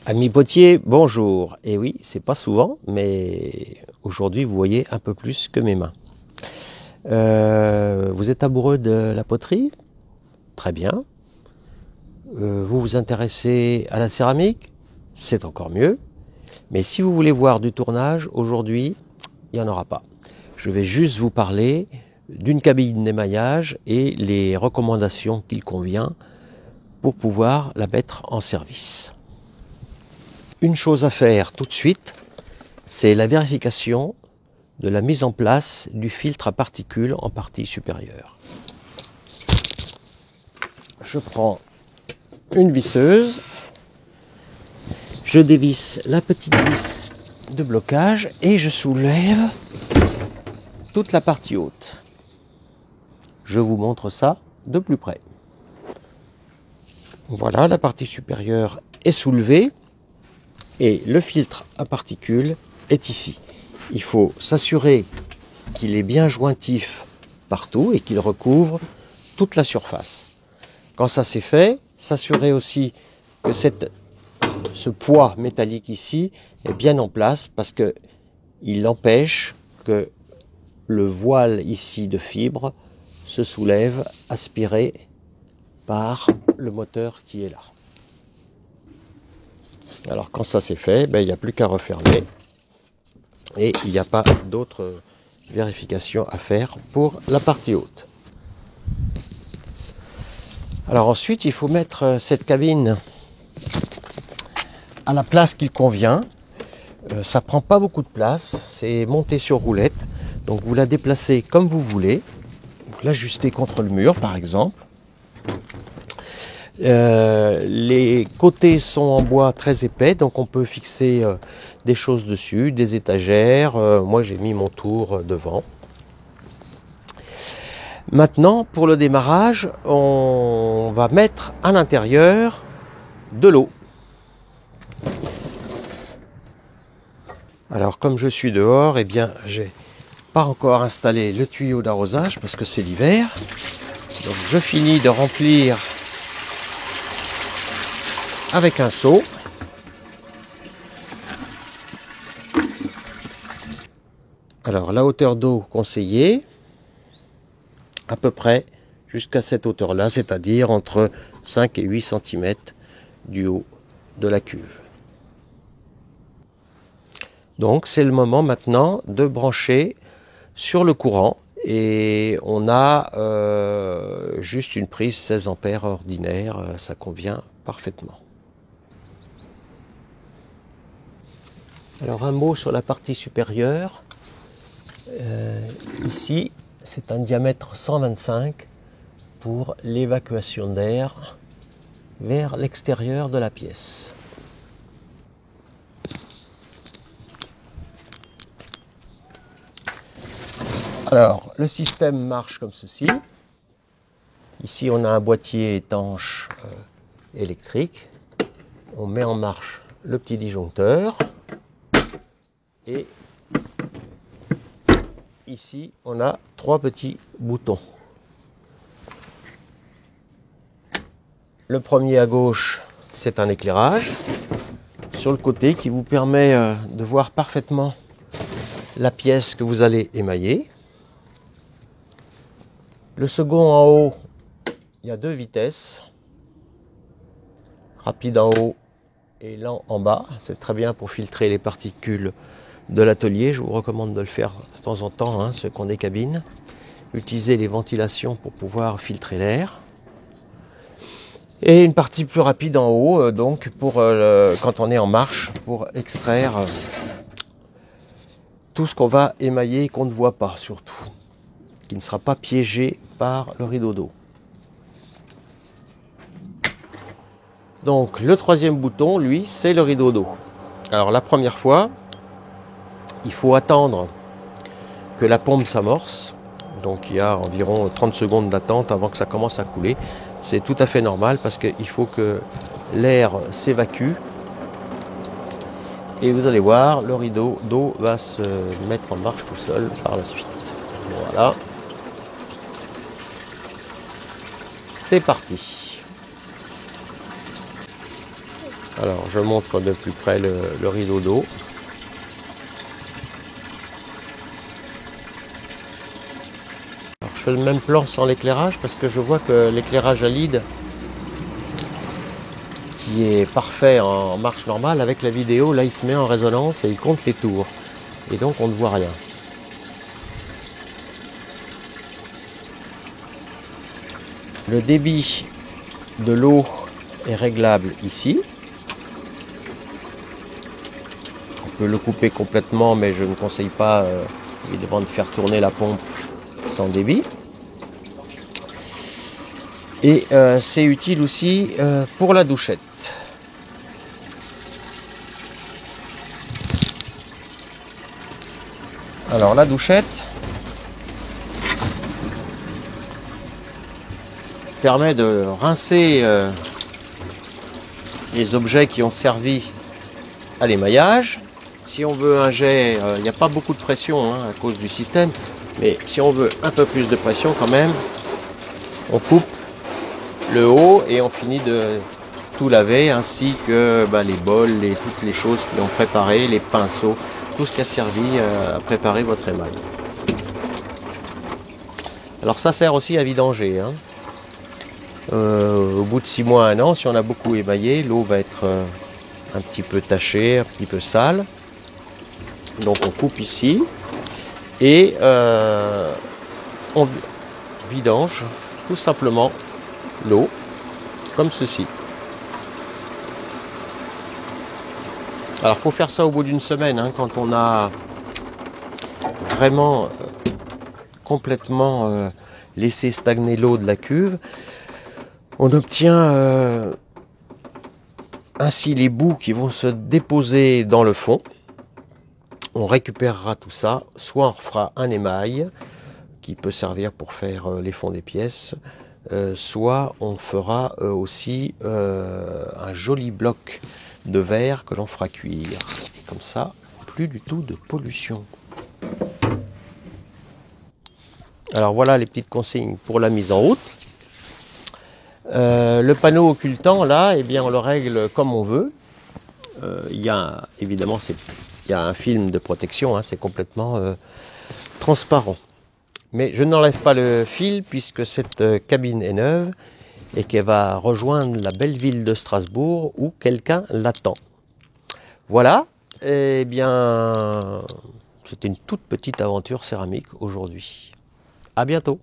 Ami potier, bonjour. Et oui, c'est pas souvent, mais aujourd'hui vous voyez un peu plus que mes mains. Vous êtes amoureux de la poterie? Très bien. Vous vous intéressez à la céramique? C'est encore mieux. Mais si vous voulez voir du tournage, aujourd'hui, il n'y en aura pas. Je vais juste vous parler d'une cabine d'émaillage et les recommandations qu'il convient pour pouvoir la mettre en service. Une chose à faire tout de suite, c'est la vérification de la mise en place du filtre à particules en partie supérieure. Je prends une visseuse, je dévisse la petite vis de blocage et je soulève toute la partie haute. Je vous montre ça de plus près. Voilà, la partie supérieure est soulevée et le filtre à particules est ici. Il faut s'assurer qu'il est bien jointif partout et qu'il recouvre toute la surface. Quand ça c'est fait, s'assurer aussi que ce poids métallique ici est bien en place parce qu'il empêche que le voile ici de fibre se soulève, aspiré par le moteur qui est là. Alors quand ça c'est fait, il n'y a plus qu'à refermer et il n'y a pas d'autre vérification à faire pour la partie haute. Alors ensuite il faut mettre cette cabine à la place qu'il convient. Ça prend pas beaucoup de place, c'est monté sur roulette, donc vous la déplacez comme vous voulez, vous l'ajustez contre le mur par exemple. Les côtés sont en bois très épais, donc on peut fixer des choses dessus, des étagères. Moi j'ai mis mon tour devant. Maintenant pour le démarrage, on va mettre à l'intérieur de l'eau. Alors comme je suis dehors, eh bien j'ai pas encore installé le tuyau d'arrosage parce que c'est l'hiver. Donc je finis de remplir avec un seau. Alors la hauteur d'eau conseillée, à peu près jusqu'à cette hauteur-là, c'est-à-dire entre 5 et 8 cm du haut de la cuve. Donc c'est le moment maintenant de brancher sur le courant et on a juste une prise 16 ampères ordinaire, ça convient parfaitement. Alors un mot sur la partie supérieure. Ici, c'est un diamètre 125 pour l'évacuation d'air vers l'extérieur de la pièce. Alors, le système marche comme ceci. Ici, on a un boîtier étanche électrique. On met en marche le petit disjoncteur. Et ici, on a 3 petits boutons. Le premier à gauche, c'est un éclairage sur le côté qui vous permet de voir parfaitement la pièce que vous allez émailler. Le second en haut, il y a 2 vitesses. Rapide en haut et lent en bas. C'est très bien pour filtrer les particules de l'atelier. Je vous recommande de le faire de temps en temps, ceux qui ont des cabines. Utilisez les ventilations pour pouvoir filtrer l'air. Et une partie plus rapide en haut, donc pour quand on est en marche, pour extraire tout ce qu'on va émailler et qu'on ne voit pas surtout, qui ne sera pas piégé par le rideau d'eau. Donc le troisième bouton, lui, c'est le rideau d'eau. Alors la première fois, il faut attendre que la pompe s'amorce. Donc il y a environ 30 secondes d'attente avant que ça commence à couler. C'est tout à fait normal parce qu'il faut que l'air s'évacue. Et vous allez voir, le rideau d'eau va se mettre en marche tout seul par la suite. Voilà. C'est parti. Alors je montre de plus près le rideau d'eau. Alors, je fais le même plan sans l'éclairage parce que je vois que l'éclairage à LED qui est parfait en marche normale, avec la vidéo, là il se met en résonance et il compte les tours. Et donc on ne voit rien. Le débit de l'eau est réglable ici. On peut le couper complètement, mais je ne conseille pas évidemment de faire tourner la pompe sans débit. Et c'est utile aussi pour la douchette. Alors la douchette permet de rincer les objets qui ont servi à l'émaillage. Si on veut un jet, il n'y a pas beaucoup de pression à cause du système, mais si on veut un peu plus de pression quand même, on coupe le haut et on finit de tout laver, ainsi que les bols, toutes les choses qui ont préparé, les pinceaux, tout ce qui a servi à préparer votre émail. Alors ça sert aussi à vidanger. Au bout de 6 mois, 1 an, si on a beaucoup émaillé, l'eau va être un petit peu tachée, un petit peu sale. Donc on coupe ici et on vidange tout simplement l'eau comme ceci. Alors il faut faire ça au bout d'une semaine, quand on a vraiment complètement laissé stagner l'eau de la cuve. On obtient ainsi les bouts qui vont se déposer dans le fond. On récupérera tout ça, soit on refera un émail qui peut servir pour faire les fonds des pièces, soit on fera aussi un joli bloc de verre que l'on fera cuire. Comme ça, plus du tout de pollution. Alors voilà les petites consignes pour la mise en route. Le panneau occultant, là, on le règle comme on veut. Il y a évidemment il y a un film de protection, c'est complètement transparent. Mais je n'enlève pas le fil puisque cette cabine est neuve et qu'elle va rejoindre la belle ville de Strasbourg où quelqu'un l'attend. Voilà, c'était une toute petite aventure céramique aujourd'hui. À bientôt.